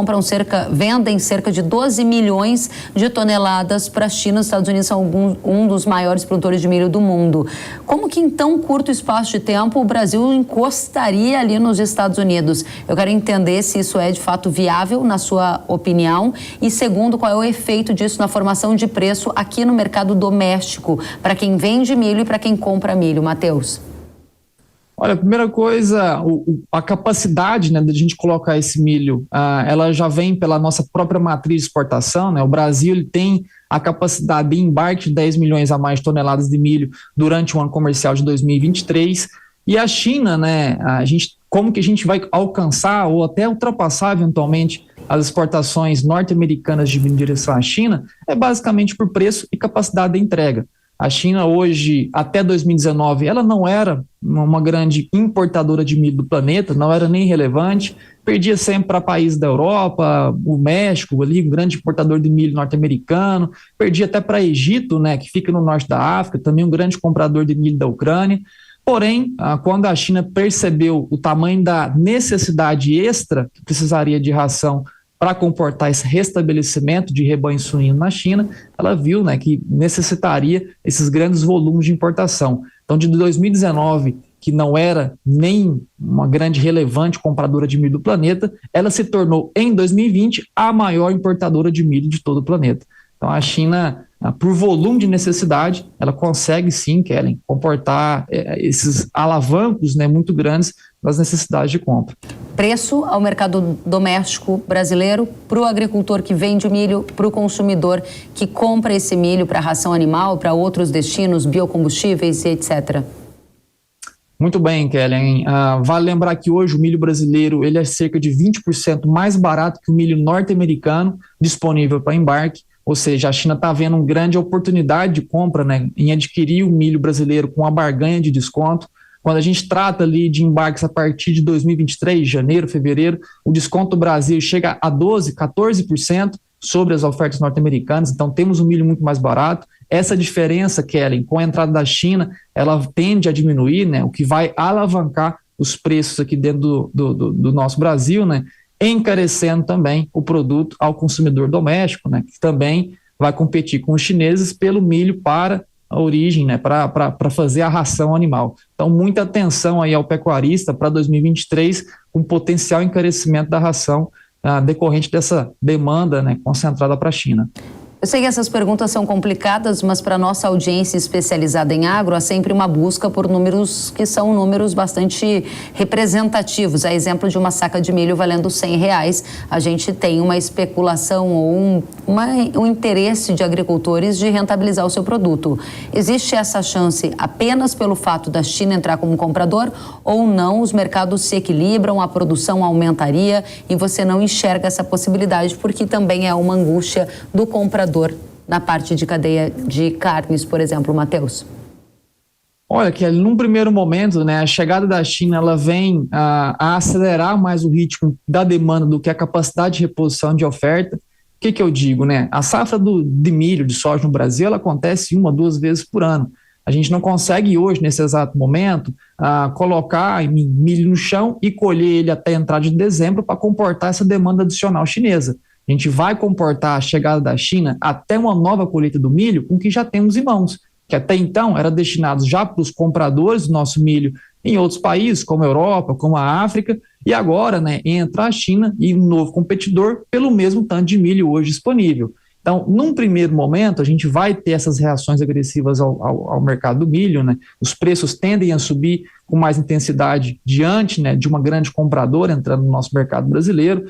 vendem cerca de 12 milhões de toneladas para a China. Os Estados Unidos são um dos maiores produtores de milho do mundo. Como que em tão curto espaço de tempo o Brasil encostaria ali nos Estados Unidos? Eu quero entender se isso é de fato viável, na sua opinião, e segundo, qual é o efeito disso na formação de preço aqui no mercado doméstico, para quem vende milho e para quem compra milho. Matheus. Olha, a primeira coisa, a capacidade, né, de a gente colocar esse milho, ela já vem pela nossa própria matriz de exportação, né? O Brasil ele tem a capacidade de embarque de 10 milhões a mais de toneladas de milho durante o ano comercial de 2023, e a China, né, como que a gente vai alcançar ou até ultrapassar eventualmente as exportações norte-americanas de milho em direção à China, é basicamente por preço e capacidade de entrega. A China hoje, até 2019, ela não era uma grande importadora de milho do planeta, não era nem relevante, perdia sempre para países da Europa, o México, ali, um grande importador de milho norte-americano, perdia até para Egito, né, que fica no norte da África, também um grande comprador de milho da Ucrânia. Porém, quando a China percebeu o tamanho da necessidade extra que precisaria de ração para comportar esse restabelecimento de rebanho suíno na China, ela viu, né, que necessitaria esses grandes volumes de importação. Então, de 2019, que não era nem uma grande relevante compradora de milho do planeta, ela se tornou, em 2020, a maior importadora de milho de todo o planeta. Então, a China, por volume de necessidade, ela consegue sim, Kellen, comportar esses alavancos, né, muito grandes das necessidades de compra. Preço ao mercado doméstico brasileiro, para o agricultor que vende milho, para o consumidor que compra esse milho para ração animal, para outros destinos, biocombustíveis e etc. Muito bem, Kellen. Vale lembrar que hoje o milho brasileiro ele é cerca de 20% mais barato que o milho norte-americano disponível para embarque. Ou seja, a China está vendo uma grande oportunidade de compra, né, em adquirir o milho brasileiro com uma barganha de desconto. Quando a gente trata ali de embarques a partir de 2023, janeiro, fevereiro, o desconto do Brasil chega a 12%, 14% sobre as ofertas norte-americanas, então temos um milho muito mais barato. Essa diferença, Kellen, com a entrada da China, ela tende a diminuir, né, o que vai alavancar os preços aqui dentro do nosso Brasil, né, encarecendo também o produto ao consumidor doméstico, né, que também vai competir com os chineses pelo milho para a origem, né, para fazer a ração animal. Então, muita atenção aí ao pecuarista para 2023, com potencial encarecimento da ração decorrente dessa demanda, né, concentrada para a China. Eu sei que essas perguntas são complicadas, mas para a nossa audiência especializada em agro, há sempre uma busca por números que são números bastante representativos. A exemplo de uma saca de milho valendo R$100, a gente tem uma especulação ou um interesse de agricultores de rentabilizar o seu produto. Existe essa chance apenas pelo fato da China entrar como comprador ou não? Os mercados se equilibram, a produção aumentaria e você não enxerga essa possibilidade porque também é uma angústia do comprador na parte de cadeia de carnes, por exemplo, Matheus? Olha, Kelly, num primeiro momento, né, a chegada da China ela vem a acelerar mais o ritmo da demanda do que a capacidade de reposição de oferta. O que eu digo, né? A safra de milho, de soja no Brasil, ela acontece 1 ou 2 vezes por ano. A A gente não consegue hoje, nesse exato momento, colocar milho no chão e colher ele até a entrada de dezembro para comportar essa demanda adicional chinesa. A gente vai comportar a chegada da China até uma nova colheita do milho com o que já temos em mãos, que até então era destinado já para os compradores do nosso milho em outros países, como a Europa, como a África, e agora, né, entra a China e um novo competidor pelo mesmo tanto de milho hoje disponível. Então, num primeiro momento, a gente vai ter essas reações agressivas ao mercado do milho, né? Os preços tendem a subir com mais intensidade diante, né, de uma grande compradora entrando no nosso mercado brasileiro.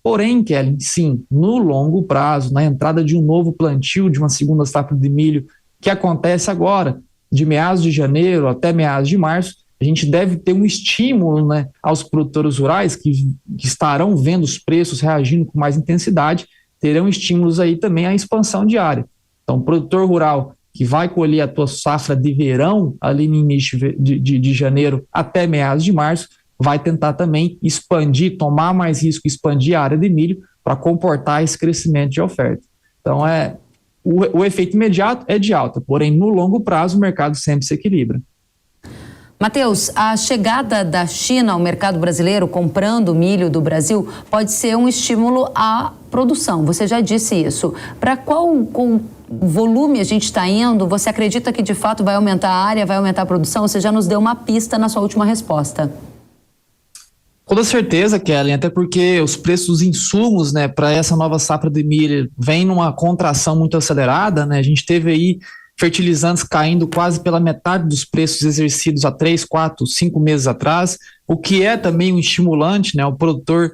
Porém, Kelly, sim, no longo prazo, na entrada de um novo plantio, de uma segunda safra de milho, que acontece agora, de meados de janeiro até meados de março, a gente deve ter um estímulo, né, aos produtores rurais que estarão vendo os preços reagindo com mais intensidade, terão estímulos aí também à expansão de área. Então, o produtor rural que vai colher a tua safra de verão ali no início de janeiro até meados de março, vai tentar também expandir, tomar mais risco, expandir a área de milho para comportar esse crescimento de oferta. Então, o efeito imediato é de alta, porém, no longo prazo, o mercado sempre se equilibra. Matheus, a chegada da China ao mercado brasileiro comprando milho do Brasil pode ser um estímulo à produção. Você já disse isso. Para qual volume a gente está indo? Você acredita que de fato vai aumentar a área, vai aumentar a produção? Você já nos deu uma pista na sua última resposta. Com toda certeza, Kellen, até porque os preços dos insumos, né, para essa nova safra de milho vem numa contração muito acelerada, né? A gente teve aí fertilizantes caindo quase pela metade dos preços exercidos há 3, 4, 5 meses atrás, o que é também um estimulante, né? O produtor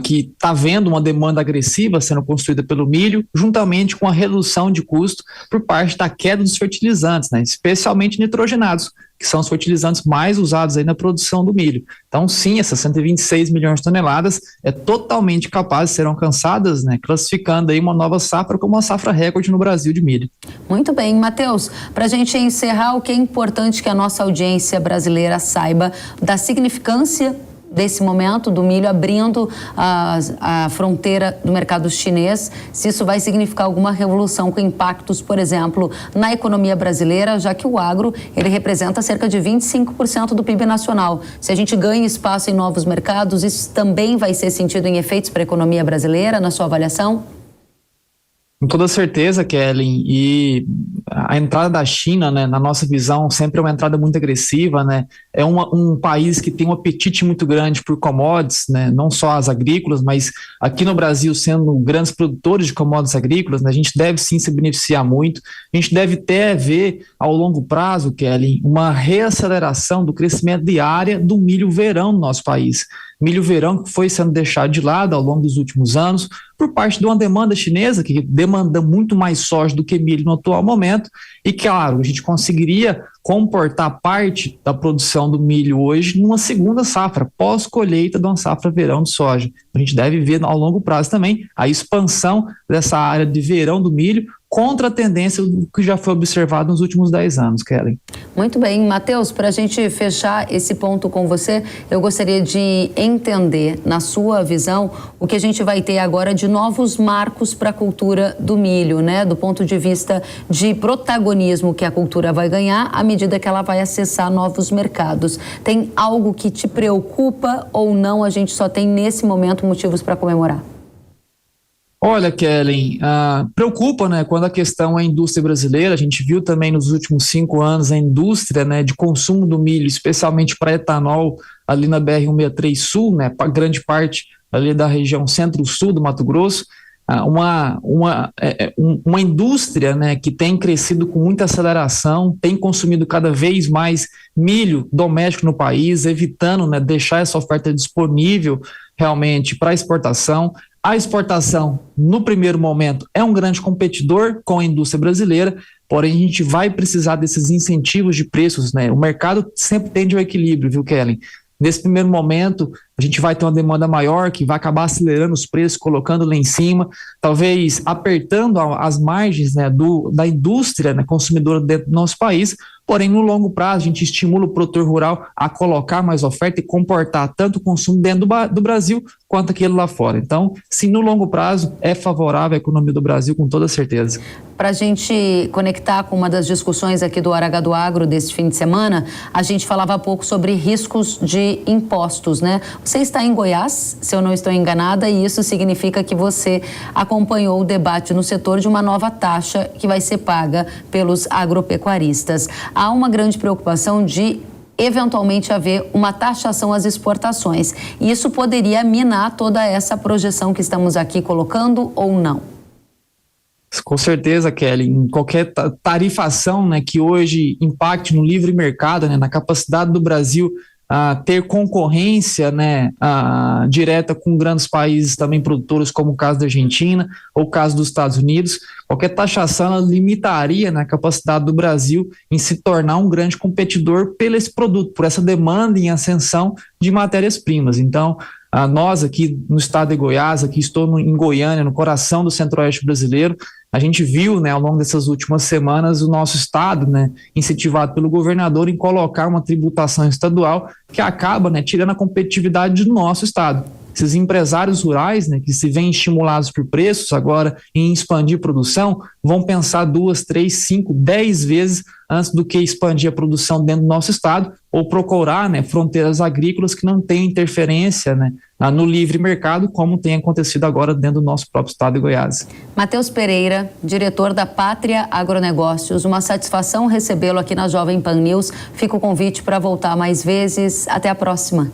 que está vendo uma demanda agressiva sendo construída pelo milho, juntamente com a redução de custo por parte da queda dos fertilizantes, né? Especialmente nitrogenados, que são os fertilizantes mais usados aí na produção do milho. Então, sim, essas 126 milhões de toneladas é totalmente capaz de ser alcançadas, né, classificando aí uma nova safra como uma safra recorde no Brasil de milho. Muito bem, Matheus, para a gente encerrar, o que é importante que a nossa audiência brasileira saiba da significância desse momento do milho abrindo a fronteira do mercado chinês, se isso vai significar alguma revolução com impactos, por exemplo, na economia brasileira, já que o agro ele representa cerca de 25% do PIB nacional. Se a gente ganha espaço em novos mercados, isso também vai ser sentido em efeitos para a economia brasileira, na sua avaliação? Com toda certeza, Kellen, e a entrada da China, né, na nossa visão, sempre é uma entrada muito agressiva, né? É um país que tem um apetite muito grande por commodities, né? Não só as agrícolas, mas aqui no Brasil, sendo grandes produtores de commodities agrícolas, né, a gente deve sim se beneficiar muito. A gente deve até ver, ao longo prazo, Kellen, uma reaceleração do crescimento de área do milho verão no nosso país. Milho verão que foi sendo deixado de lado ao longo dos últimos anos por parte de uma demanda chinesa que demanda muito mais soja do que milho no atual momento e, claro, a gente conseguiria comportar parte da produção do milho hoje numa segunda safra, pós-colheita de uma safra verão de soja. A gente deve ver ao longo prazo também a expansão dessa área de verão do milho contra a tendência do que já foi observado nos últimos 10 anos, Kellen. Muito bem, Matheus, para a gente fechar esse ponto com você, eu gostaria de entender, na sua visão, o que a gente vai ter agora de novos marcos para a cultura do milho, né? Do ponto de vista de protagonismo que a cultura vai ganhar à medida que ela vai acessar novos mercados. Tem algo que te preocupa ou não? A gente só tem nesse momento motivos para comemorar? Olha, Kellen, preocupa, né, quando a questão é a indústria brasileira. A gente viu também nos últimos 5 anos a indústria, né, de consumo do milho, especialmente para etanol, ali na BR-163 Sul, né, grande parte ali da região centro-sul do Mato Grosso, uma indústria, né, que tem crescido com muita aceleração, tem consumido cada vez mais milho doméstico no país, evitando, né, deixar essa oferta disponível realmente para exportação. A exportação, no primeiro momento, é um grande competidor com a indústria brasileira, porém a gente vai precisar desses incentivos de preços, né? O mercado sempre tende ao equilíbrio, viu, Kellen? Nesse primeiro momento, a gente vai ter uma demanda maior que vai acabar acelerando os preços, colocando lá em cima, talvez apertando as margens, né, da indústria, né, consumidora dentro do nosso país. Porém, no longo prazo, a gente estimula o produtor rural a colocar mais oferta e comportar tanto o consumo dentro do Brasil quanto aquele lá fora. Então, sim, no longo prazo, é favorável à economia do Brasil, com toda certeza. Para a gente conectar com uma das discussões aqui do Hora H do Agro deste fim de semana, a gente falava há pouco sobre riscos de impostos, né? Você está em Goiás, se eu não estou enganada, e isso significa que você acompanhou o debate no setor de uma nova taxa que vai ser paga pelos agropecuaristas. Há uma grande preocupação de eventualmente haver uma taxação às exportações. E isso poderia minar toda essa projeção que estamos aqui colocando ou não? Com certeza, Kelly. Em qualquer tarifação, né, que hoje impacte no livre mercado, né, na capacidade do Brasil ter concorrência, né, direta com grandes países também produtores, como o caso da Argentina ou o caso dos Estados Unidos, qualquer taxação ela limitaria, né, a capacidade do Brasil em se tornar um grande competidor pelo esse produto, por essa demanda em ascensão de matérias-primas. Então, nós aqui no estado de Goiás, aqui estou em Goiânia, no coração do centro-oeste brasileiro, a gente viu, né, ao longo dessas últimas semanas o nosso estado, né, incentivado pelo governador em colocar uma tributação estadual que acaba, né, tirando a competitividade do nosso estado. Esses empresários rurais, né, que se veem estimulados por preços agora em expandir produção, vão pensar 2, 3, 5, 10 vezes antes do que expandir a produção dentro do nosso estado ou procurar, né, fronteiras agrícolas que não tenham interferência, né, no livre mercado, como tem acontecido agora dentro do nosso próprio estado de Goiás. Matheus Pereira, diretor da Pátria Agronegócios, uma satisfação recebê-lo aqui na Jovem Pan News. Fica o convite para voltar mais vezes. Até a próxima.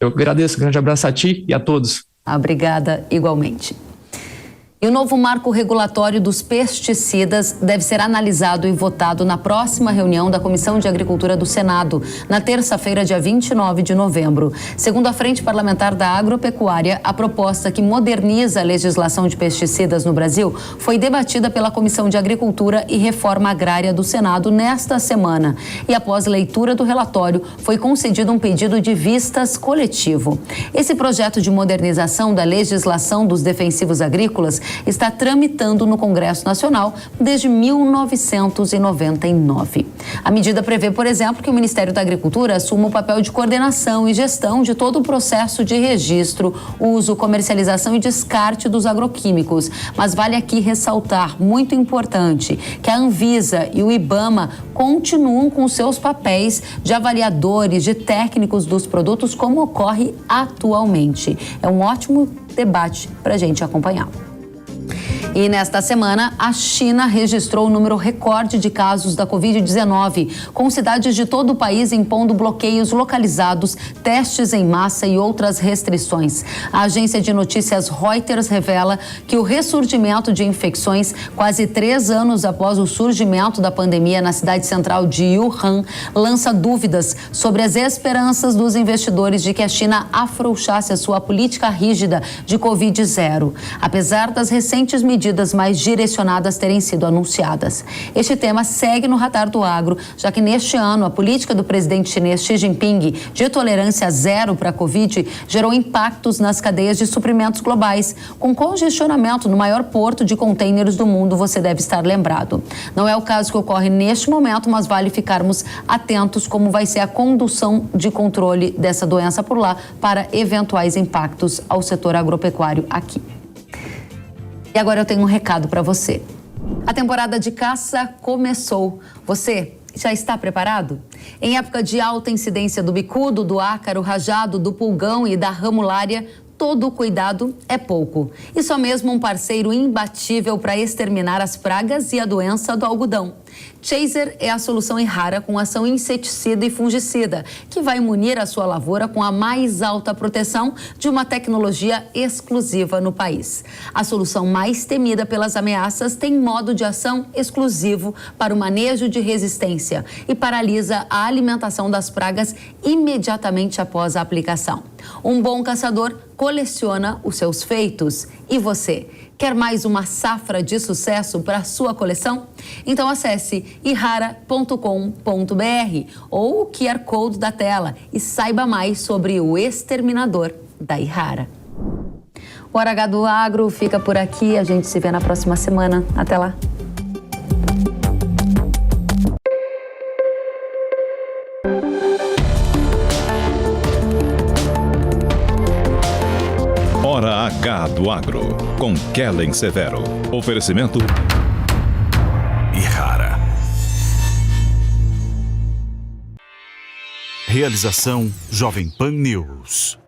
Eu agradeço, grande abraço a ti e a todos. Obrigada, igualmente. E o novo marco regulatório dos pesticidas deve ser analisado e votado na próxima reunião da Comissão de Agricultura do Senado, na terça-feira, dia 29 de novembro. Segundo a Frente Parlamentar da Agropecuária, a proposta que moderniza a legislação de pesticidas no Brasil foi debatida pela Comissão de Agricultura e Reforma Agrária do Senado nesta semana. E após leitura do relatório, foi concedido um pedido de vistas coletivo. Esse projeto de modernização da legislação dos defensivos agrícolas está tramitando no Congresso Nacional desde 1999. A medida prevê, por exemplo, que o Ministério da Agricultura assuma o papel de coordenação e gestão de todo o processo de registro, uso, comercialização e descarte dos agroquímicos. Mas vale aqui ressaltar, muito importante, que a Anvisa e o IBAMA continuam com seus papéis de avaliadores, de técnicos dos produtos, como ocorre atualmente. É um ótimo debate para a gente acompanhar. E nesta semana, a China registrou o número recorde de casos da Covid-19, com cidades de todo o país impondo bloqueios localizados, testes em massa e outras restrições. A agência de notícias Reuters revela que o ressurgimento de infecções, quase 3 anos após o surgimento da pandemia na cidade central de Wuhan, lança dúvidas sobre as esperanças dos investidores de que a China afrouxasse a sua política rígida de Covid-0, apesar das recentes medidas mais direcionadas terem sido anunciadas. Este tema segue no radar do agro, já que neste ano a política do presidente chinês Xi Jinping de tolerância zero para a Covid gerou impactos nas cadeias de suprimentos globais, com congestionamento no maior porto de contêineres do mundo, você deve estar lembrado. Não é o caso que ocorre neste momento, mas vale ficarmos atentos como vai ser a condução de controle dessa doença por lá para eventuais impactos ao setor agropecuário aqui. E agora eu tenho um recado para você. A temporada de caça começou. Você já está preparado? Em época de alta incidência do bicudo, do ácaro, rajado, do pulgão e da ramulária, todo cuidado é pouco. E só mesmo um parceiro imbatível para exterminar as pragas e a doença do algodão. Chaser é a solução Irrara com ação inseticida e fungicida, que vai munir a sua lavoura com a mais alta proteção de uma tecnologia exclusiva no país. A solução mais temida pelas ameaças tem modo de ação exclusivo para o manejo de resistência e paralisa a alimentação das pragas imediatamente após a aplicação. Um bom caçador coleciona os seus feitos. E você? Quer mais uma safra de sucesso para a sua coleção? Então acesse ihara.com.br ou o QR Code da tela e saiba mais sobre o exterminador da Ihara. O Hora H do Agro fica por aqui. A gente se vê na próxima semana. Até lá. Hora H do Agro, com Kellen Severo. Oferecimento Ihara. Realização Jovem Pan News.